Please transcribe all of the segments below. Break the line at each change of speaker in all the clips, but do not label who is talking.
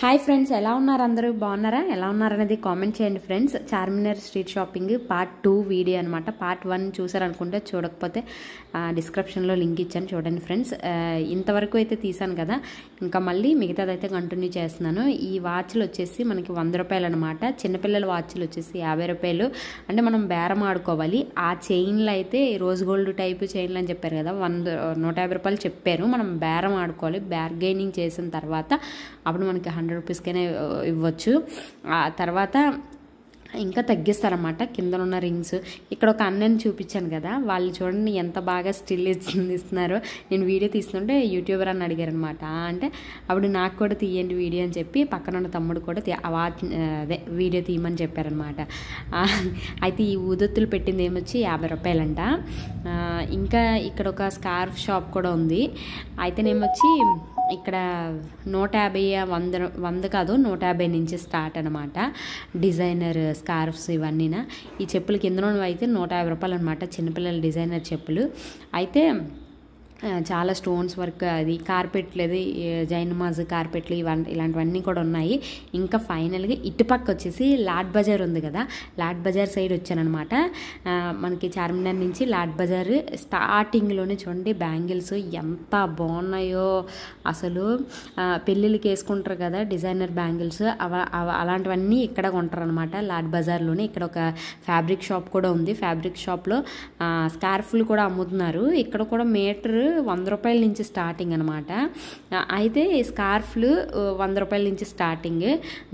Hi friends, ఎలా ఉన్నారు? అందరూ బాగున్నారా? ఎలా ఉన్నారనేది కామెంట్ చేయండి friends. Charminar street shopping part 2 video అనమాట. పార్ట్ 1 చూసారనుకుంటే, చూడకపోతే డిస్క్రిప్షన్లో లింక్ ఇచ్చాను, చూడండి ఫ్రెండ్స్. ఇంతవరకు అయితే తీసాను కదా, ఇంకా మళ్ళీ మిగతాదైతే కంటిన్యూ చేస్తున్నాను. ఈ వాచ్లు వచ్చేసి మనకి 100 రూపాయలు అనమాట. చిన్నపిల్లల వాచ్లు వచ్చేసి 50 రూపాయలు. అంటే మనం బేరం ఆడుకోవాలి. ఆ చైన్లు అయితే రోజ్ గోల్డ్ టైప్ చైన్లు అని చెప్పారు కదా, 150 రూపాయలు చెప్పారు. మనం బేరం ఆడుకోవాలి. బార్గెనింగ్ చేసిన తర్వాత అప్పుడు మనకి 100 రూపీస్కైనా ఇవ్వచ్చు. ఆ తర్వాత ఇంకా తగ్గిస్తారన్నమాట. కింద ఉన్న రింగ్స్ ఇక్కడ ఒక అన్నని చూపించాను కదా, వాళ్ళు చూడండి ఎంత బాగా స్టిల్ ఇస్తున్నారో. నేను వీడియో తీస్తుంటే యూట్యూబర్ అని అడిగారు అనమాట. అంటే అప్పుడు నాకు కూడా తీయండి వీడియో అని చెప్పి పక్కన ఉన్న తమ్ముడు కూడా అదే వీడియో తీయమని చెప్పారనమాట. అయితే ఈ ఊదొత్తులు పెట్టింది ఏమొచ్చి 50 రూపాయలంట. ఇంకా ఇక్కడ ఒక స్కార్ఫ్ షాప్ కూడా ఉంది. అయితేనేమొచ్చి ఇక్కడ 150 100 కాదు 150 నుంచి స్టార్ట్ అనమాట. డిజైనర్ స్కార్ఫ్స్ ఇవన్నీనా. ఈ చెప్పులు కింద అయితే 150 రూపాయలు అనమాట. చిన్నపిల్లల డిజైనర్ చెప్పులు. అయితే చాలా స్టోన్స్ వర్క్, అది కార్పెట్లు, అది జైనమాజ్ కార్పెట్లు, ఇలాంటివన్నీ కూడా ఉన్నాయి. ఇంకా ఫైనల్గా ఇటుపక్క వచ్చేసి లాడ్ బజార్ ఉంది కదా, లాడ్ బజార్ సైడ్ వచ్చానమాట. మనకి చార్మినార్ నుంచి లాడ్ బజార్ స్టార్టింగ్లోనే చూడండి బ్యాంగిల్స్ ఎంత బాగున్నాయో అసలు. పెళ్ళిళ్ళకి వేసుకుంటారు కదా డిజైనర్ బ్యాంగిల్స్, అలాంటివన్నీ ఇక్కడ కొంటారు అనమాట లాడ్ బజార్లోనే. ఇక్కడ ఒక ఫ్యాబ్రిక్ షాప్ కూడా ఉంది. ఫ్యాబ్రిక్ షాప్లో స్కార్ఫ్లు కూడా అమ్ముతున్నారు. ఇక్కడ కూడా మీటర్ 100 రూపాయల నుంచి స్టార్టింగ్ అనమాట. అయితే స్కార్ఫ్లు 100 రూపాయల నుంచి స్టార్టింగ్,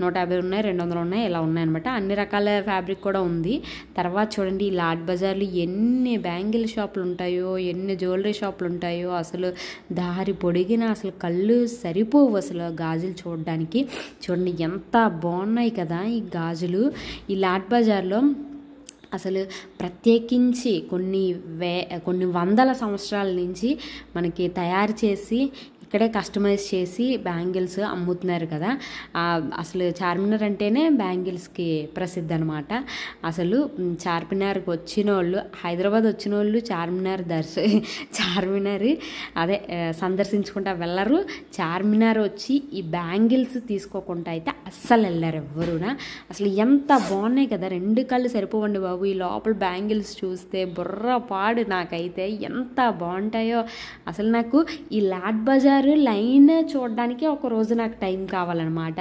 150 ఉన్నాయి, 200 ఉన్నాయి, ఇలా ఉన్నాయన్నమాట. అన్ని రకాల ఫ్యాబ్రిక్ కూడా ఉంది. తర్వాత చూడండి ఈ లాడ్ బజార్లో ఎన్ని బ్యాంగిల్ షాపులు ఉంటాయో, ఎన్ని జ్యువెలరీ షాపులు ఉంటాయో. అసలు దారి పొడిగిన అసలు కళ్ళు సరిపోవు అసలు గాజులు చూడడానికి. చూడండి ఎంత బాగున్నాయి కదా ఈ గాజులు. ఈ లాడ్ బజార్లో అసలు ప్రత్యేకించి కొన్ని వందల సంవత్సరాల నుంచి మనకి తయారు చేసి ఇక్కడే కస్టమైజ్ చేసి బ్యాంగిల్స్ అమ్ముతున్నారు కదా. అసలు చార్మినార్ అంటేనే బ్యాంగిల్స్కి ప్రసిద్ధి అనమాట. అసలు చార్మినార్కి వచ్చిన వాళ్ళు, హైదరాబాద్ వచ్చిన వాళ్ళు చార్మినార్ అదే సందర్శించుకుంటా వెళ్ళరు. చార్మినార్ వచ్చి ఈ బ్యాంగిల్స్ తీసుకోకుండా అయితే అస్సలు వెళ్ళారు ఎవ్వరునా. అసలు ఎంత బాగున్నాయి కదా, 2 కళ్ళు సరిపోవండి బాబు. ఈ లోపల బ్యాంగిల్స్ చూస్తే బుర్ర పాడు. నాకైతే ఎంత బాగుంటాయో అసలు. నాకు ఈ లాడ్ బజార్ లైన్ చూడడానికి ఒక రోజు నాకు టైం కావాలన్నమాట.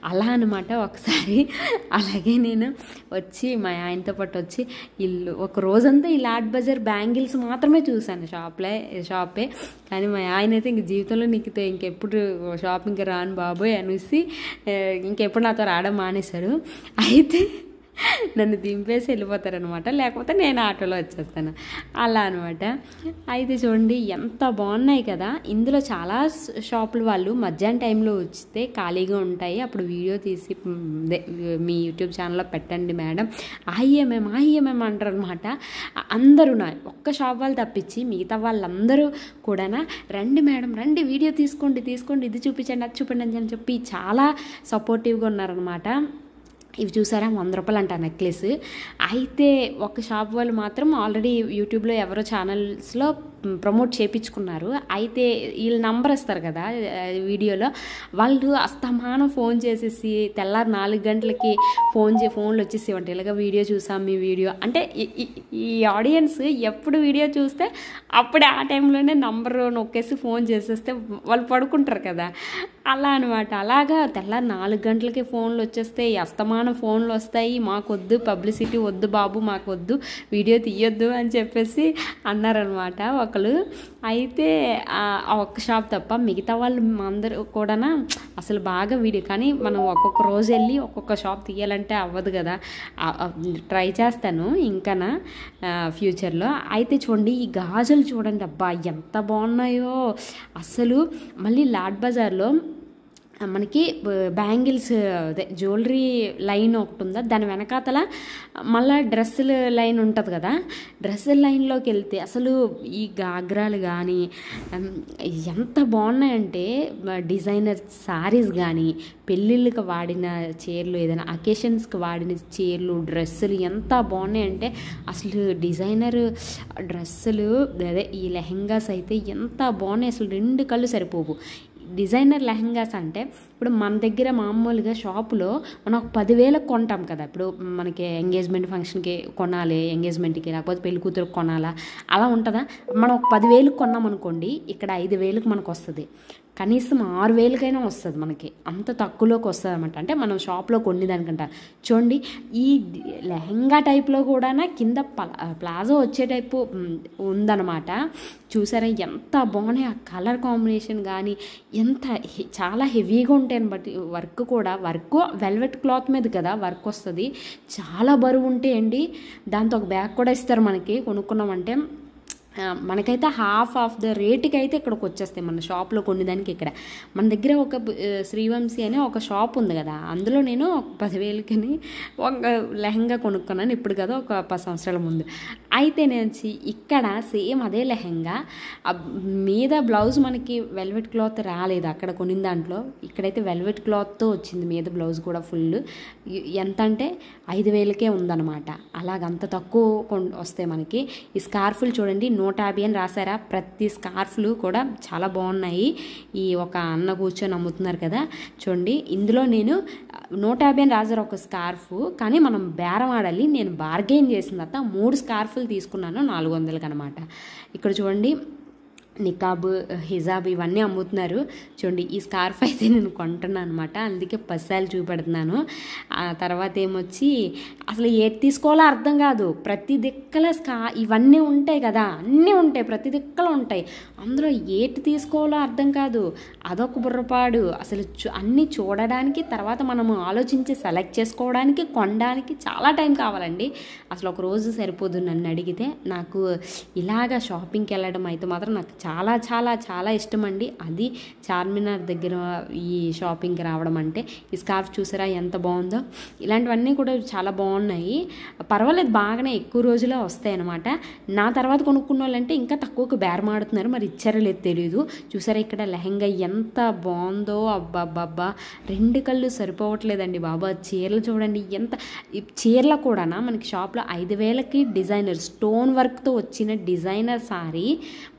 అలా అనమాట ఒకసారి. అలాగే నేను వచ్చి మా ఆయనతో పాటు వచ్చి ఒక రోజంతా ఈ లాడ్ బజార్ బ్యాంగిల్స్ మాత్రమే చూశాను షాపే. కానీ మా ఆయన అయితే ఇంక జీవితంలో ఇంకెప్పుడు షాపింగ్కి రాను బాబోయ్ అనేసి ఇంకెప్పుడు నాతో రావడం మానేశారు. అయితే నన్ను దింపేసి వెళ్ళిపోతారనమాట, లేకపోతే నేను ఆటోలో వచ్చేస్తాను, అలా అనమాట. అయితే చూడండి ఎంత బాగున్నాయి కదా. ఇందులో చాలా షాపులు వాళ్ళు మధ్యాహ్నం టైంలో వచ్చితే ఖాళీగా ఉంటాయి, అప్పుడు వీడియో తీసి మీ యూట్యూబ్ ఛానల్లో పెట్టండి మేడం, ఆయ్యమేం అంటారు అనమాట. అందరూ ఒక్క షాప్ వాళ్ళు తప్పించి మిగతా వాళ్ళందరూ కూడా రండి మేడం రండి, వీడియో తీసుకోండి, ఇది చూపించండి, అది చూపించండి అని చెప్పి చాలా సపోర్టివ్గా ఉన్నారనమాట. ఇవి చూసారా 100 రూపాయలు అంట నెక్లెస్. అయితే ఒక షాప్ వాళ్ళు మాత్రం ఆల్రెడీ యూట్యూబ్లో ఎవరో ఛానల్స్లో ప్రమోట్ చేయించుకున్నారు. అయితే వీళ్ళు నంబర్ ఇస్తారు కదా వీడియోలో, వాళ్ళు అస్తమానం ఫోన్ చేసేసి తెల్లారి 4 గంటలకి ఫోన్లు వచ్చేసి ఇవ్వండి, ఇలాగ వీడియో చూసాం మీ వీడియో అంటే. ఈ ఆడియన్స్ ఎప్పుడు వీడియో చూస్తే అప్పుడే ఆ టైంలోనే నంబర్ నొక్కేసి ఫోన్ చేసేస్తే వాళ్ళు పడుకుంటారు కదా, అలా అనమాట. అలాగా తెల్లారి 4 గంటలకి ఫోన్లు వచ్చేస్తే అస్తమానం ఫోన్లు వస్తాయి. మాకొద్దు పబ్లిసిటీ వద్దు బాబు, మాకొద్దు వీడియో తీయొద్దు అని చెప్పేసి అన్నారనమాట ఒకరు. అయితే ఆ ఒక్క షాప్ తప్ప మిగతా వాళ్ళు అందరూ కూడా అసలు బాగా వీడియో, కానీ మనం ఒక్కొక్క రోజు వెళ్ళి ఒక్కొక్క షాప్ తీయాలంటే అవ్వదు కదా. ట్రై చేస్తాను ఇంకా ఫ్యూచర్లో. అయితే చూడండి ఈ గాజులు చూడండి, అబ్బా ఎంత బాగున్నాయో అసలు. మళ్ళీ లాడ్ బజార్లో మనకి బ్యాంగిల్స్ అదే జ్యువెలరీ లైన్ ఒకటి ఉందా, దాని వెనకాతల మళ్ళీ డ్రెస్సుల లైన్ ఉంటుంది కదా. డ్రెస్సుల లైన్లోకి వెళ్తే అసలు ఈ గాగ్రాలు కానీ ఎంత బాగున్నాయంటే, డిజైనర్ శారీస్ కానీ, పెళ్ళిళ్ళకి వాడిన చీరలు, ఏదైనా అకేషన్స్కి వాడిన చీరలు, డ్రెస్సులు ఎంత బాగున్నాయంటే అసలు. డిజైనర్ డ్రెస్సులు అదే ఈ లెహెంగాస్ అయితే ఎంత బాగున్నాయి అసలు, 2 కళ్ళు సరిపోవు. డిజైనర్ లెహంగాస్ అంటే ఇప్పుడు మన దగ్గర మామూలుగా షాపులో మనం ఒక 10,000కి కొంటాం కదా. ఇప్పుడు మనకి ఎంగేజ్మెంట్ ఫంక్షన్కి కొనాలి, ఎంగేజ్మెంట్కి లేకపోతే పెళ్లి కూతురుకి కొనాలా, అలా ఉంటుందా? మనం ఒక 10,000కి కొన్నాం అనుకోండి, ఇక్కడ 5,000కి మనకు వస్తుంది. కనీసం 6,000కైనా వస్తుంది మనకి. అంత తక్కువలోకి వస్తుంది అనమాట. అంటే మనం షాప్లో కొనేదానికంట. చూడండి, ఈ లెహంగా టైప్లో కూడా కింద ప్లాజో వచ్చే టైపు ఉందన్నమాట. చూసారా ఎంత బాగున్నాయి ఆ కలర్ కాంబినేషన్ కానీ, ఎంత చాలా హెవీగా ఉంటాయని బట్టి వర్క్ కూడా, వర్క్ వెల్వెట్ క్లాత్ మీద కదా వర్క్ వస్తుంది. చాలా బరువు ఉంటాయండి. దాంతో ఒక బ్యాగ్ కూడా ఇస్తారు మనకి కొనుక్కున్నామంటే. మనకైతే హాఫ్ ఆఫ్ ద రేట్కి అయితే ఇక్కడికి వచ్చేస్తాయి మన షాప్లో కొనేదానికి. ఇక్కడ మన దగ్గర ఒక శ్రీవంశీ అనే ఒక షాప్ ఉంది కదా, అందులో నేను 10,000కి ఒక లెహంగా కొనుక్కున్నాను. ఇప్పుడు కదా ఒక 10 సంవత్సరాల ముందు. అయితే నేను ఇక్కడ సేమ్ అదే లెహంగా మీద బ్లౌజ్ మనకి వెల్వెట్ క్లాత్ రాలేదు అక్కడ కొనిన దాంట్లో. ఇక్కడైతే వెల్వెట్ క్లాత్తో వచ్చింది మీద బ్లౌజ్ కూడా ఫుల్. ఎంత అంటే 5,000కే ఉందన్నమాట. అలాగంత తక్కువ వస్తాయి మనకి. ఈ స్కార్ఫులు చూడండి 150 అని రాశారా. ప్రతి స్కార్ఫ్లు కూడా చాలా బాగున్నాయి. ఈ ఒక అన్న కూర్చొని అమ్ముతున్నారు కదా చూడండి, ఇందులో నేను 150 అని రాశారు ఒక స్కార్ఫ్. కానీ మనం బేరం ఆడాలి. నేను బార్గెయిన్ చేసిన తర్వాత 3 స్కార్ఫ్లు తీసుకున్నాను 400కి అనమాట. ఇక్కడ చూడండి నికాబ్, హిజాబ్ ఇవన్నీ అమ్ముతున్నారు. చూడండి ఈ స్కార్ఫ్ అయితే నేను కొంటున్నాను అనమాట. అందుకే 10 సార్లు చూపెడుతున్నాను. ఆ తర్వాత ఏమొచ్చి అసలు ఏది తీసుకోవాలో అర్థం కాదు. ప్రతి దిక్కల ఇవన్నీ ఉంటాయి కదా, అన్నీ ఉంటాయి, ప్రతి దిక్కలు ఉంటాయి. అందులో ఏటి తీసుకోవాలో అర్థం కాదు. అదొక బుర్రపాడు. అసలు అన్నీ చూడడానికి, తర్వాత మనము ఆలోచించి సెలెక్ట్ చేసుకోవడానికి, కొనడానికి చాలా టైం కావాలండి. అసలు ఒక రోజు సరిపోదు నన్ను అడిగితే. నాకు ఇలాగ షాపింగ్కి వెళ్ళడం అయితే మాత్రం నాకు చాలా చాలా చాలా ఇష్టం అండి. అది చార్మినార్ దగ్గర ఈ షాపింగ్కి రావడం అంటే. ఈ స్కార్ఫ్ చూసారా ఎంత బాగుందో. ఇలాంటివన్నీ కూడా చాలా బాగున్నాయి. పర్వాలేదు, బాగానే ఎక్కువ రోజులే వస్తాయి అనమాట. నా తర్వాత కొనుక్కున్న వాళ్ళంటే ఇంకా తక్కువకు బేరమాడుతున్నారు, మరి ఇచ్చారో లేదు తెలియదు. చూసారా ఇక్కడ లెహంగా ఎంత బాగుందో. అబ్బాబ్బా 2 కళ్ళు సరిపోవట్లేదండి బాబా. చీరలు చూడండి ఎంత. చీరలు కూడా మనకి షాప్లో 5,000కి డిజైనర్ స్టోన్ వర్క్తో వచ్చిన డిజైనర్ సారీ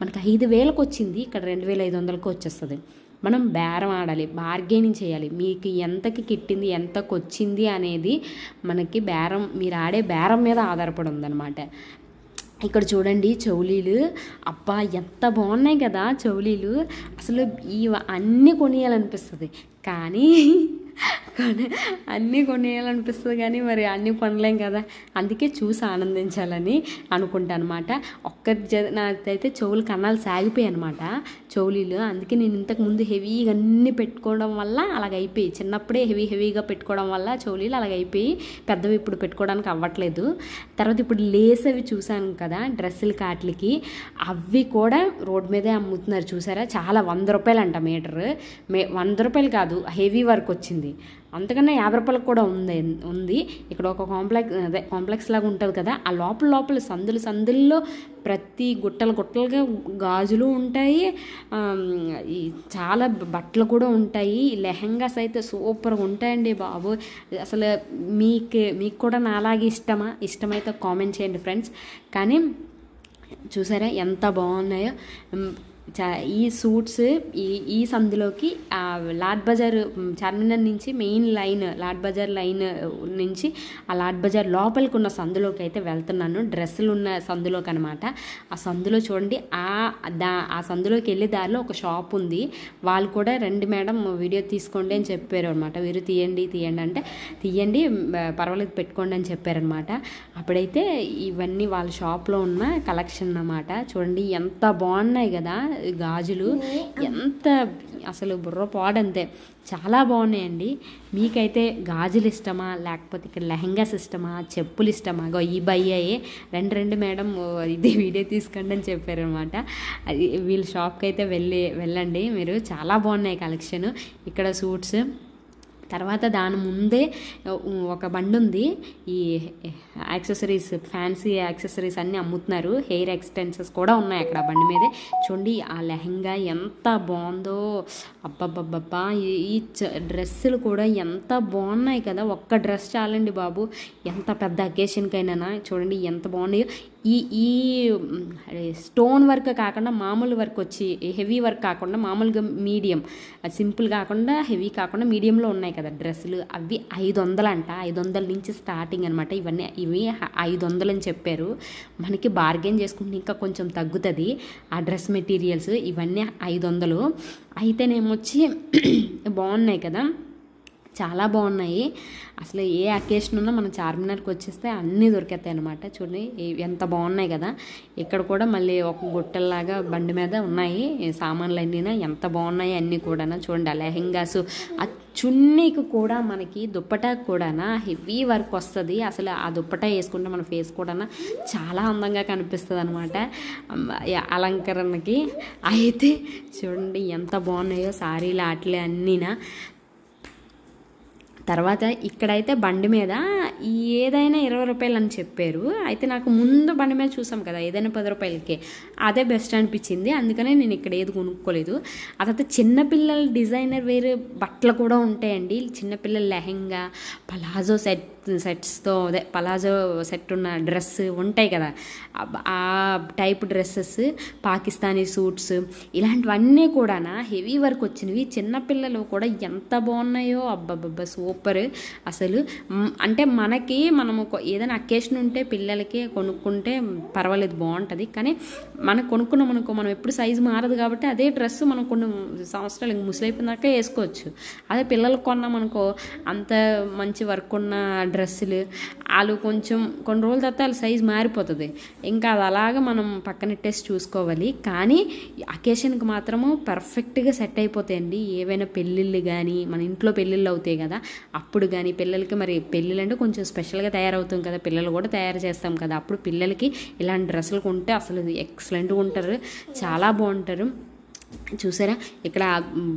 మనకి 5,000కి వచ్చింది. ఇక్కడ 2,500కి వచ్చేస్తుంది. మనం బేరం ఆడాలి, బార్గెనింగ్ చేయాలి. మీకు ఎంతకి కిట్టింది, ఎంతకు వచ్చింది అనేది మనకి బేరం, మీరు ఆడే బేరం మీద ఆధారపడి ఉందన్నమాట. ఇక్కడ చూడండి చౌలీలు, అబ్బా ఎంత బాగున్నాయి కదా చౌలీలు. అసలు అన్నీ కొనియాలనిపిస్తుంది కానీ అన్నీ కొనియాలనిపిస్తుంది కానీ మరి అన్నీ కొనలేం కదా. అందుకే చూసి ఆనందించాలని అనుకుంటా అనమాట. నాకైతే చెవులు కన్నాలు సాగిపోయాయి అనమాట చౌలీలు. అందుకే నేను ఇంతకుముందు హెవీగా అన్నీ పెట్టుకోవడం వల్ల అలాగైపోయి, చిన్నప్పుడే హెవీగా పెట్టుకోవడం వల్ల చౌలీలు అలాగైపోయి పెద్దవి ఇప్పుడు పెట్టుకోవడానికి అవ్వట్లేదు. తర్వాత ఇప్పుడు లేస్ అవి చూసాను కదా డ్రెస్సులు కాట్లకి, అవి కూడా రోడ్ మీదే అమ్ముతున్నారు చూసారా. చాలా 100 రూపాయలు అంట మీటర్. 100 రూపాయలు కాదు, హెవీ వర్క్ వచ్చింది. అంతకన్నా 50 రూపాయలకు కూడా ఉంది. ఇక్కడ ఒక కాంప్లెక్స్ లాగా ఉంటుంది కదా, ఆ లోపల సందుల్లో ప్రతి గుట్టలుగా గాజులు ఉంటాయి, చాలా బట్టలు కూడా ఉంటాయి. లెహంగాస్ అయితే సూపర్గా ఉంటాయండి బాబు. అసలు మీకు కూడా నాలాగే ఇష్టమైతే కామెంట్ చేయండి ఫ్రెండ్స్. కానీ చూసారా ఎంత బాగున్నాయో. ఈ సూట్స్ ఈ సందులోకి లాడ్ బజార్ చార్మినార్ నుంచి main line Lad Bazaar line నుంచి ఆ లాడ్ బజార్ లోపలికి ఉన్న సందులోకి అయితే వెళ్తున్నాను. డ్రెస్సులు ఉన్న సందులోకి అనమాట. ఆ సందులో చూడండి, ఆ సందులోకి వెళ్ళే దారిలో ఒక షాప్ ఉంది. వాళ్ళు కూడా రండి మేడం వీడియో తీసుకోండి అని చెప్పారు అనమాట. వీరు తీయండి అంటే తీయండి పర్వాలేదు పెట్టుకోండి అని చెప్పారనమాట. అప్పుడైతే ఇవన్నీ వాళ్ళ షాప్లో ఉన్న కలెక్షన్ అన్నమాట. చూడండి ఎంత బాగున్నాయి కదా గాజులు, ఎంత అసలు బుర్రపాడంతే, చాలా బాగున్నాయండి. మీకైతే గాజులు ఇష్టమా, లేకపోతే ఇక్కడ లెహంగాస్ ఇష్టమా, చెప్పులు ఇష్టమా? ఈ అయ్యాయి రెండు మేడం ఇది వీడియో తీసుకోండి అని చెప్పారనమాట. అది వీళ్ళ షాప్కి అయితే వెళ్ళండి మీరు. చాలా బాగున్నాయి కలెక్షన్. ఇక్కడ సూట్స్ తర్వాత దాని ముందే ఒక బండి ఉంది, ఈ యాక్సెసరీస్, ఫ్యాన్సీ యాక్సెసరీస్ అన్నీ అమ్ముతున్నారు, హెయిర్ ఎక్స్టెన్సెస్ కూడా ఉన్నాయి అక్కడ బండి మీదే. చూడండి ఆ లెహంగా ఎంత బాగుందో, అబ్బబ్బబ్బబ్బా! ఈ డ్రెస్సులు కూడా ఎంత బాగున్నాయి కదా, ఒక్క డ్రెస్ చాలండి బాబు ఎంత పెద్ద అకేషన్కైనా. చూడండి ఎంత బాగున్నాయో. ఈ స్టోన్ వర్క్ కాకుండా మామూలు వర్క్ వచ్చి, హెవీ వర్క్ కాకుండా మామూలుగా మీడియం, సింపుల్ కాకుండా హెవీ కాకుండా మీడియంలో ఉన్నాయి కదా డ్రెస్సులు, అవి 500 అంట. 500 నుంచి స్టార్టింగ్ అనమాట. ఇవి 500 అని చెప్పారు. మనకి బార్గెన్ చేసుకుంటే ఇంకా కొంచెం తగ్గుతుంది ఆ డ్రెస్ మెటీరియల్స్. ఇవన్నీ 500. అయితేనేమొచ్చి బాగున్నాయి కదా, చాలా బాగున్నాయి. అసలు ఏ అకేషన్ ఉన్నా మనం చార్మినార్కి వచ్చేస్తే అన్నీ దొరికేస్తాయి అనమాట. చూడండి ఎంత బాగున్నాయి కదా. ఇక్కడ కూడా మళ్ళీ ఒక గుట్టల్లాగా బండి మీద ఉన్నాయి సామాన్లు అన్నీ, ఎంత బాగున్నాయి అన్నీ కూడా. చూడండి ఆ లెహెంగాస్, ఆ చున్నీకి కూడా మనకి దుప్పటాకు కూడా హెవీ వర్క్ వస్తుంది. అసలు ఆ దుప్పటా వేసుకుంటే మన ఫేస్ కూడా చాలా అందంగా కనిపిస్తుంది అనమాట అలంకరణకి. అయితే చూడండి ఎంత బాగున్నాయో సారీలు ఆటలే అన్నీనా. తర్వాత ఇక్కడైతే బండి మీద ఏదైనా 20 రూపాయలు అని చెప్పారు. అయితే నాకు ముందు బండి మీద చూసాం కదా ఏదైనా 10 రూపాయలకే, అదే బెస్ట్ అనిపించింది. అందుకనే నేను ఇక్కడ ఏది కొనుక్కోలేదు. ఆ తర్వాత చిన్నపిల్లల డిజైనర్ వేరే బట్టలు కూడా ఉంటాయండి. చిన్నపిల్లల లెహెంగా, పలాజో సెట్స్తో, అదే పలాజో సెట్ ఉన్న డ్రెస్ ఉంటాయి కదా, ఆ టైప్ డ్రెస్సెస్, పాకిస్తానీ సూట్స్, ఇలాంటివన్నీ కూడా హెవీ వర్క్ వచ్చినవి. చిన్నపిల్లలు కూడా ఎంత బాగున్నాయో, అబ్బబ్బబ్బా సూపర్ అసలు. అంటే మనము ఏదైనా అకేషన్ ఉంటే పిల్లలకి కొనుక్కుంటే పర్వాలేదు, బాగుంటుంది. కానీ మనకు కొనుక్కున్నామనుకో, మనం ఎప్పుడు సైజు మారదు కాబట్టి అదే డ్రెస్ మనం కొన్ని సంవత్సరాలు ముసలైపోయినాక వేసుకోవచ్చు. అదే పిల్లలకు కొన్నామనుకో, అంత మంచి వర్క్ ఉన్న డ్రెస్సులు వాళ్ళు కొన్ని రోజుల తర్వాత వాళ్ళ సైజు మారిపోతుంది. ఇంకా అది అలాగా మనం పక్కనెట్టేసి చూసుకోవాలి. కానీ అకేషన్కి మాత్రము పర్ఫెక్ట్గా సెట్ అయిపోతాయండి. ఏవైనా పెళ్ళిళ్ళు కానీ, మన ఇంట్లో పెళ్ళిళ్ళు అవుతాయి కదా, అప్పుడు కానీ పిల్లలకి, మరి పెళ్ళిళ్ళు అంటే కొంచెం స్పెషల్గా తయారవుతాం కదా, పిల్లలు కూడా తయారు చేస్తాం కదా, అప్పుడు పిల్లలకి ఇలాంటి డ్రెస్సులు కొంటే అసలు ఎక్సలెంట్గా ఉంటారు, చాలా బాగుంటారు. చూసారా ఇక్కడ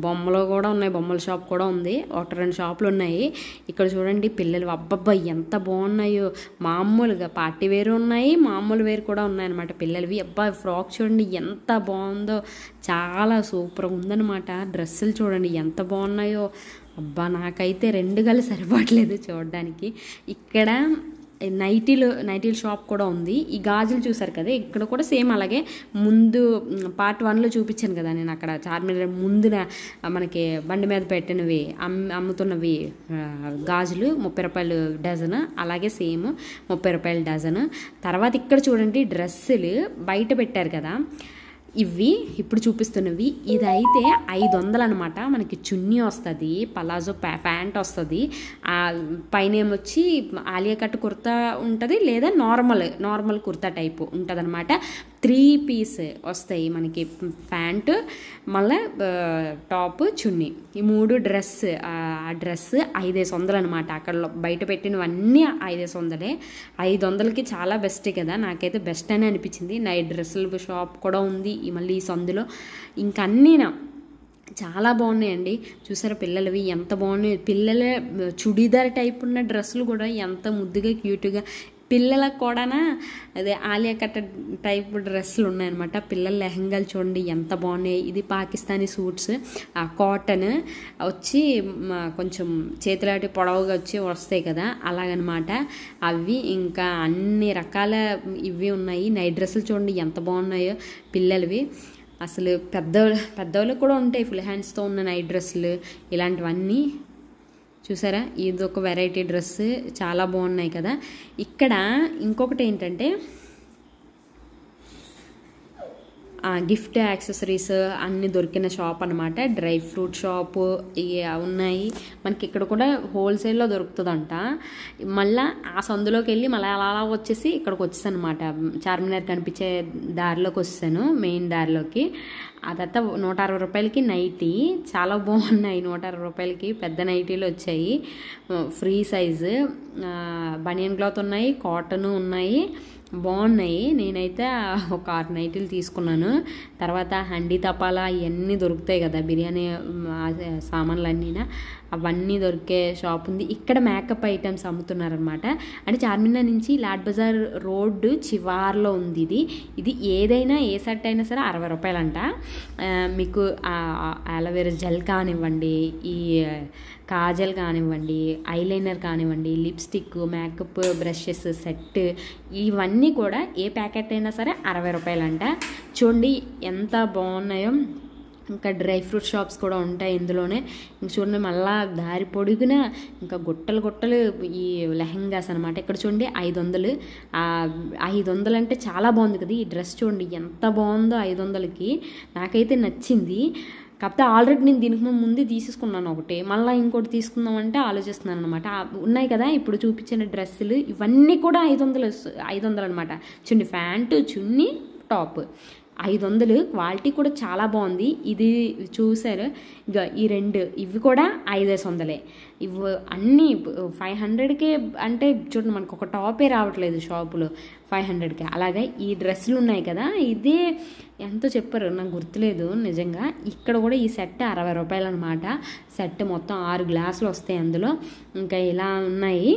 బొమ్మలు కూడా ఉన్నాయి, బొమ్మల షాప్ కూడా ఉంది, 1-2 షాపులు ఉన్నాయి. ఇక్కడ చూడండి పిల్లలు, అబ్బబ్బా ఎంత బాగున్నాయో. మామూలుగా పార్టీ వేరు ఉన్నాయి, మామూలు వేరు కూడా ఉన్నాయన్నమాట పిల్లలవి. అబ్బా ఫ్రాక్ చూడండి ఎంత బాగుందో, చాలా సూపర్గా ఉందన్నమాట. డ్రెస్సులు చూడండి ఎంత బాగున్నాయో. అబ్బా నాకైతే 2 గళ్ళు సరిపడలేదు చూడడానికి. ఇక్కడ నైటీల షాప్ కూడా ఉంది. ఈ గాజులు చూసారు కదా, ఇక్కడ కూడా సేమ్ అలాగే. ముందు పార్ట్ 1లో చూపించాను కదా నేను, అక్కడ చార్మినార్ ముందున మనకి బండి మీద పెట్టినవి అమ్ముతున్నవి గాజులు 30 రూపాయలు డజన్, అలాగే సేమ్ 30 రూపాయలు డజన్. తర్వాత ఇక్కడ చూడండి డ్రెస్సులు బయట పెట్టారు కదా, ఇవి ఇప్పుడు చూపిస్తున్నవి. ఇదైతే 500 అనమాట. మనకి చున్నీ వస్తుంది, పలాజో ప్యాంట్ వస్తుంది, పైన ఏమొచ్చి ఆలియా కట్ కుర్తా ఉంటుంది, లేదా నార్మల్ కుర్తా టైపు ఉంటుంది అనమాట. 3 పీస్ వస్తాయి మనకి, ప్యాంటు మళ్ళీ టాప్ చున్నీ, ఈ 3 డ్రెస్. ఆ డ్రెస్ 500 అనమాట. అక్కడ బయట పెట్టినవన్నీ 500. 500కి చాలా బెస్ట్ కదా, నాకైతే బెస్ట్ అని అనిపించింది. నైట్ డ్రెస్సుల షాప్ కూడా ఉంది మళ్ళీ ఈ సందులో. ఇంకా అన్నీనా చాలా బాగున్నాయండి. చూసారా పిల్లలవి ఎంత బాగున్నాయి. పిల్లల చుడీదార్ టైప్ ఉన్న డ్రెస్సులు కూడా ఎంత ముద్దుగా క్యూట్గా, పిల్లలకు కూడా అదే ఆలియా కట్ టైప్ డ్రెస్సులు ఉన్నాయన్నమాట. పిల్లల లెహంగాలు చూడండి ఎంత బాగున్నాయి. ఇది పాకిస్తానీ సూట్స్, కాటన్ వచ్చి కొంచెం చేతులాటి పొడవుగా వస్తాయి కదా, అలాగనమాట అవి. ఇంకా అన్ని రకాల ఇవి ఉన్నాయి. నైట్ డ్రెస్సులు చూడండి ఎంత బాగున్నాయో పిల్లలవి. అసలు పెద్దవాళ్ళకి కూడా ఉంటాయి ఫుల్ హ్యాండ్స్తో ఉన్న నైట్ డ్రెస్సులు, ఇలాంటివన్నీ. చూసారా ఇది ఒక వెరైటీ డ్రెస్, చాలా బాగున్నాయి కదా. ఇక్కడ ఇంకొకటి ఏంటంటే గిఫ్ట్ యాక్సెసరీస్ అన్నీ దొరికిన షాప్ అనమాట. డ్రై ఫ్రూట్ షాపు ఉన్నాయి మనకి. ఇక్కడ కూడా హోల్సేల్లో దొరుకుతుందంట. మళ్ళీ ఆ సందులోకి వెళ్ళి మళ్ళీ అలా వచ్చేసి ఇక్కడికి వచ్చేసాను అనమాట. చార్మినార్ కనిపించే దారిలోకి వచ్చేసాను, మెయిన్ దారిలోకి. ఆ తర్వాత 160 రూపాయలకి నైటీ, చాలా బాగున్నాయి. 160 రూపాయలకి పెద్ద నైటీలు వచ్చాయి, ఫ్రీ సైజు. బనియన్ క్లాత్ ఉన్నాయి, కాటన్ ఉన్నాయి, బాగున్నాయి. నేనైతే ఒక 6 నైటీలు తీసుకున్నాను. తర్వాత హండీ తపాలా ఇవన్నీ దొరుకుతాయి కదా, బిర్యానీ సామాన్లు అన్నీనా, అవన్నీ దొరికే షాప్ ఉంది. ఇక్కడ మేకప్ ఐటమ్స్ అమ్ముతున్నారనమాట. అంటే చార్మినార్ నుంచి లాడ్ బజార్ రోడ్డు చివార్లో ఉంది ఇది ఏదైనా ఏ సెట్ అయినా సరే 60 రూపాయలంట. మీకు అలోవెరా జెల్ కానివ్వండి, ఈ కాజల్ కానివ్వండి, ఐలైనర్ కానివ్వండి, లిప్స్టిక్, మేకప్ బ్రషెస్ సెట్, ఇవన్నీ కూడా ఏ ప్యాకెట్ అయినా సరే 60 రూపాయలంట. చూడండి ఎంత బాగున్నాయో. ఇంకా డ్రై ఫ్రూట్ షాప్స్ కూడా ఉంటాయి ఇందులోనే. ఇంక చూడండి మళ్ళా దారి పొడుగున ఇంకా గుట్టలు ఈ లెహంగాస్ అనమాట. ఇక్కడ చూడండి 500. 500 అంటే చాలా బాగుంది కదా. ఈ డ్రెస్ చూడండి ఎంత బాగుందో 500కి. నాకైతే నచ్చింది. కాకపోతే ఆల్రెడీ నేను దీనికి ముందు తీసేసుకున్నాను ఒకటి, మళ్ళీ ఇంకోటి తీసుకుందామంటే ఆలోచిస్తున్నాను అనమాట. ఉన్నాయి కదా ఇప్పుడు చూపించిన డ్రెస్సులు, ఇవన్నీ కూడా 500 అనమాట. చున్నీ, ప్యాంటు, చున్నీ, టాప్ 500. క్వాలిటీ కూడా చాలా బాగుంది. ఇది చూసారు ఇక ఈ 2 ఇవి కూడా 500. ఇవి అన్నీ 500కే. అంటే చూడండి మనకు ఒక టాపే రావట్లేదు షాపులో 500కి. అలాగే ఈ డ్రెస్సులు ఉన్నాయి కదా, ఇదే ఎంతో చెప్పారు నాకు గుర్తులేదు నిజంగా. ఇక్కడ కూడా ఈ సెట్ 60 రూపాయలు అనమాట. సెట్ మొత్తం 6 గ్లాసులు వస్తాయి అందులో. ఇంకా ఇలా ఉన్నాయి.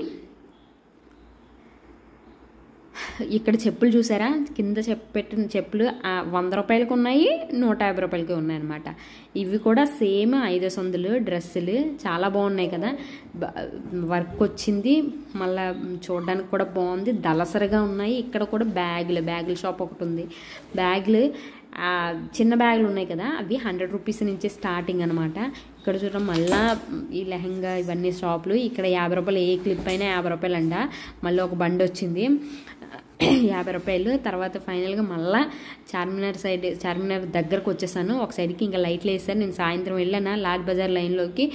ఇక్కడ చెప్పులు చూసారా, కింద పెట్టిన చెప్పులు 100 రూపాయలకి ఉన్నాయి, 150 రూపాయలకి ఉన్నాయి అనమాట. ఇవి కూడా సేమ్ 500 డ్రెస్సులు చాలా బాగున్నాయి కదా. వర్క్ వచ్చింది, మళ్ళీ చూడడానికి కూడా బాగుంది, దళసరిగా ఉన్నాయి. ఇక్కడ కూడా బ్యాగుల షాప్ ఒకటి ఉంది. బ్యాగులు చిన్న బ్యాగులు ఉన్నాయి కదా, అవి 100 రూపీస్ నుంచి స్టార్టింగ్ అనమాట. ఇక్కడ చూడడం మళ్ళీ ఈ లెహంగా ఇవన్నీ షాపులు. ఇక్కడ 50 రూపాయలు, ఏ క్లిప్ అయినా 50 రూపాయలు అంట. మళ్ళీ ఒక బండి వచ్చింది 50 రూపాయలు. తర్వాత ఫైనల్గా మళ్ళీ చార్మినార్ దగ్గరకు వచ్చేసాను. ఒక సైడ్కి ఇంకా లైట్లు వేసాను. నేను సాయంత్రం వెళ్ళాను లాడ్ బజార్ లైన్లోకి,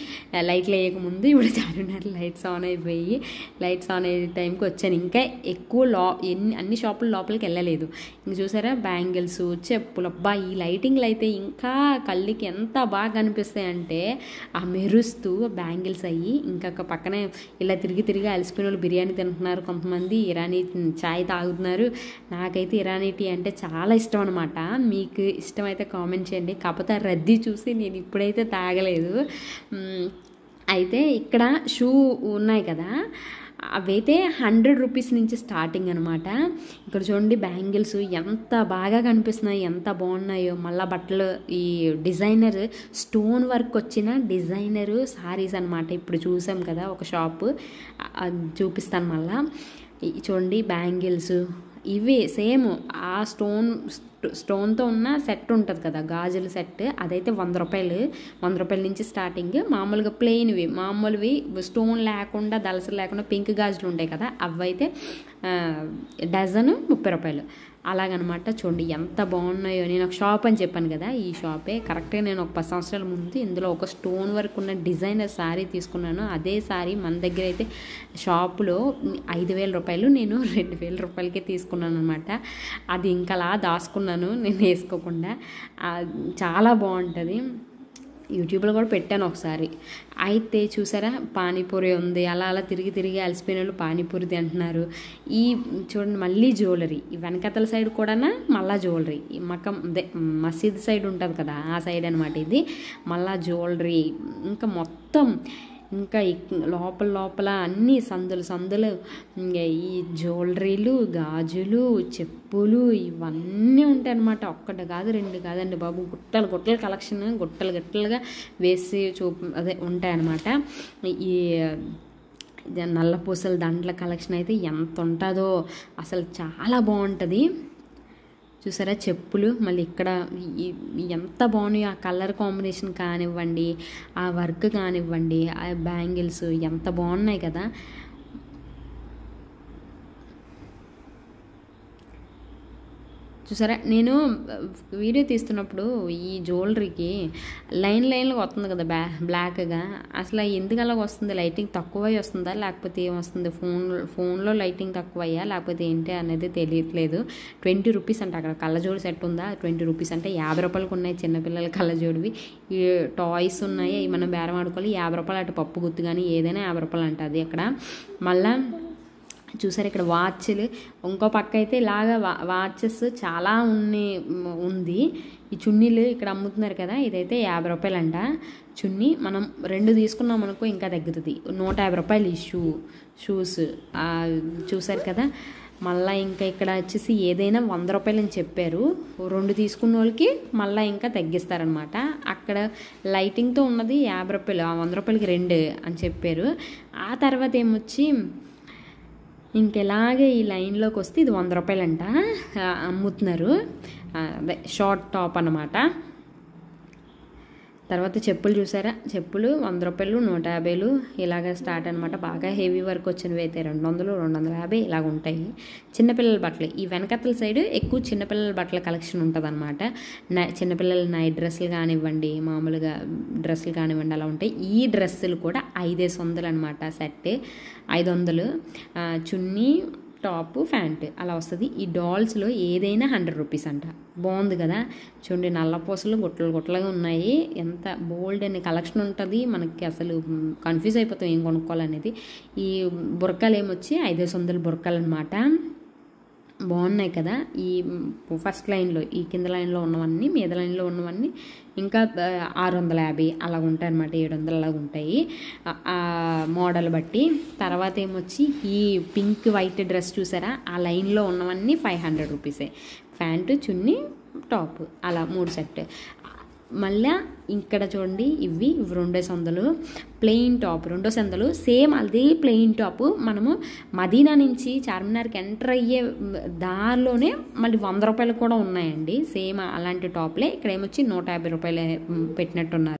లైట్లు వేయకముందు. ఇప్పుడు చార్మినార్ లైట్స్ ఆన్ అయిపోయి, లైట్స్ ఆన్ అయ్యే టైంకి వచ్చాను. ఇంకా ఎక్కువ అన్ని షాపుల లోపలికి వెళ్ళలేదు. ఇంక చూసారా బ్యాంగిల్స్, చెప్పులు. అబ్బా ఈ లైటింగ్లు అయితే ఇంకా కళ్ళకి ఎంత బాగా కనిపిస్తాయి అంటే, ఆ మెరుస్తూ బ్యాంగిల్స్ అయ్యి. ఇంకా పక్కనే ఇలా తిరిగి అలసిపోయిన వాళ్ళు బిర్యానీ తింటున్నారు, కొంతమంది ఇరానీ చాయ్ తాగుతున్నారు. నాకైతే ఇరానీ టీ అంటే చాలా ఇష్టం అనమాట. మీకు ఇష్టమైతే కామెంట్ చేయండి. కాకపోతే ఆ రద్దీ చూసి నేను ఇప్పుడైతే తాగలేదు. అయితే ఇక్కడ షూ ఉన్నాయి కదా, అవైతే 100 రూపీస్ నుంచి స్టార్టింగ్ అనమాట. ఇక్కడ చూడండి బ్యాంగిల్స్ ఎంత బాగా కనిపిస్తున్నాయి, ఎంత బాగున్నాయో. మళ్ళీ బట్టలు ఈ డిజైనర్ స్టోన్ వర్క్ వచ్చిన డిజైనరు సారీస్ అనమాట. ఇప్పుడు చూసాం కదా ఒక షాపు, చూపిస్తాను మళ్ళా. చూడండి బ్యాంగిల్స్ ఇవి సేమ్ ఆ స్టోన్తో ఉన్న సెట్ ఉంటుంది కదా, గాజుల సెట్. అదైతే 100 రూపాయలు. 100 రూపాయల నుంచి స్టార్టింగ్. మామూలుగా మామూలువి స్టోన్ లేకుండా, దళసలు లేకుండా పింక్ గాజులు ఉంటాయి కదా, అవైతే డజను 30 రూపాయలు. అలాగనమాట. చూడండి ఎంత బాగున్నాయో. నేను ఒక షాప్ అని చెప్పాను కదా, ఈ షాపే కరెక్ట్గా. నేను ఒక 10 సంవత్సరాల ముందు ఇందులో ఒక స్టోన్ వర్క్ ఉన్న డిజైనర్ శారీ తీసుకున్నాను. అదే శారీ మన దగ్గర అయితే షాపులో 5,000 రూపాయలు, నేను 2,000 రూపాయలకే తీసుకున్నాను అనమాట. అది ఇంకా అలా దాచుకున్నాను నేను వేసుకోకుండా. చాలా బాగుంటుంది. యూట్యూబ్లో కూడా పెట్టాను ఒకసారి. అయితే చూసారా పానీపూరి ఉంది. అలా తిరిగి అలసిపోయిన వాళ్ళు పానీపూరి తింటున్నారు. ఈ చూడండి మళ్ళీ జ్యువెలరీ. ఈ వెనకతల సైడ్ కూడా మళ్ళీ జ్యువెలరీ. మసీద్ సైడ్ ఉంటుంది కదా, ఆ సైడ్ అనమాట ఇది. మళ్ళీ జ్యువెలరీ ఇంకా మొత్తం. ఇంకా లోపల అన్నీ సందులు ఈ జ్యువెలరీలు, గాజులు, చెప్పులు ఇవన్నీ ఉంటాయి అన్నమాట. ఒక్కటి కాదు 2 కాదండి బాబు, గుట్టలు కలెక్షన్, గుట్టలుగా వేసి ఉంటాయన్నమాట. ఈ నల్లపూసల దండల కలెక్షన్ అయితే ఎంత ఉంటుందో అసలు, చాలా బాగుంటుంది. చూసారా చెప్పులు. మళ్ళీ ఇక్కడ ఎంత బాగున్నాయి, ఆ కలర్ కాంబినేషన్ కానివ్వండి, ఆ వర్క్ కానివ్వండి, ఆ బ్యాంగిల్స్ ఎంత బాగున్నాయి కదా. చూసారా నేను వీడియో తీస్తున్నప్పుడు ఈ జ్యువెలరీకి లైన్గా వస్తుంది కదా బ్లాక్గా. అసలు ఎందుకు అలాగ వస్తుంది? లైటింగ్ తక్కువ వస్తుందా లేకపోతే ఏమొస్తుంది? ఫోన్లో లైటింగ్ తక్కువయ్యా లేకపోతే ఏంటి అనేది తెలియట్లేదు. 20 రూపీస్ అంటే అక్కడ కళ్ళజోడు సెట్ ఉందా, 20 రూపీస్ అంటే 50 రూపాయలకు ఉన్నాయి చిన్నపిల్లల కళ్ళజోడివి. ఈ టాయ్స్ ఉన్నాయి, మనం బేరం ఆడుకోవాలి. 50 రూపాయలు. అటు పప్పు గుత్తు కానీ ఏదైనా 50 రూపాయలు అంటుంది అక్కడ. మళ్ళీ చూసారు ఇక్కడ వాచ్లు, ఇంకో పక్క అయితే ఇలాగ వాచెస్ చాలా ఉంది. ఈ చున్నీలు ఇక్కడ అమ్ముతున్నారు కదా, ఇదైతే 50 రూపాయలంట చున్నీ. మనం 2 తీసుకున్నాం అనుకో ఇంకా తగ్గుతుంది. 150 రూపాయలు ఈ షూస్ చూసారు కదా. మళ్ళీ ఇంకా ఇక్కడ వచ్చేసి ఏదైనా 100 రూపాయలు అని చెప్పారు. 2 తీసుకున్న వాళ్ళకి మళ్ళీ ఇంకా తగ్గిస్తారనమాట. అక్కడ లైటింగ్తో ఉన్నది 50 రూపాయలు, 100 రూపాయలకి 2 అని చెప్పారు. ఆ తర్వాత ఏమొచ్చి ఇంకెలాగే ఈ లైన్లోకి వస్తే ఇది 100 రూపాయలంట అమ్ముతున్నారు. అదే షార్ట్ టాప్ అన్నమాట. తర్వాత చెప్పులు చూసారా, చెప్పులు 100 రూపాయలు, 150 ఇలాగ స్టార్ట్ అనమాట. బాగా హెవీ వర్క్ వచ్చినవి అయితే 200, 250 ఇలాగ ఉంటాయి. చిన్నపిల్లల బట్టలు, ఈ వెనకతల సైడ్ ఎక్కువ చిన్నపిల్లల బట్టల కలెక్షన్ ఉంటుంది అనమాట. చిన్నపిల్లల నైట్ డ్రెస్సులు కానివ్వండి, మామూలుగా డ్రెస్సులు కానివ్వండి అలా ఉంటాయి. ఈ డ్రెస్సులు కూడా 500 అనమాట. సెట్ 500, చున్నీ టాప్ ప్యాంట్ అలా వస్తుంది. ఈ డాల్స్లో ఏదైనా 100 రూపీస్ అంట. బాగుంది కదా, చూడండి నల్లపూసలు గుట్టలుగా ఉన్నాయి. ఎంత బోల్డ్ అనే కలెక్షన్ ఉంటుంది. మనకి అసలు కన్ఫ్యూజ్ అయిపోతాం ఏం కొనుక్కోవాలనేది. ఈ బుర్కాలు ఏమొచ్చి 500 బుర్కాలు అనమాట. బాగున్నాయి కదా. ఈ ఫస్ట్ లైన్లో, ఈ కింద లైన్లో ఉన్నవన్నీ, మీద లైన్లో ఉన్నవన్నీ ఇంకా 650 అలా ఉంటాయి అనమాట. 700 అలాగ ఉంటాయి మోడల్ బట్టి. తర్వాత ఏమొచ్చి ఈ పింక్ వైట్ డ్రెస్ చూసారా, ఆ లైన్లో ఉన్నవన్నీ 500 రూపీసే. ప్యాంటు, చున్నీ, టాప్ అలా 3 సెట్. మళ్ళీ ఇక్కడ చూడండి ఇవి 200 ప్లెయిన్ టాప్, 200 సేమ్ అదే ప్లెయిన్ టాప్. మనము మదీనా నుంచి చార్మినార్కి ఎంటర్ అయ్యే దారిలోనే మళ్ళీ 100 రూపాయలు కూడా ఉన్నాయండి సేమ్ అలాంటి టాప్లే. ఇక్కడ ఏమొచ్చి 150 రూపాయలు పెట్టినట్టున్నారు.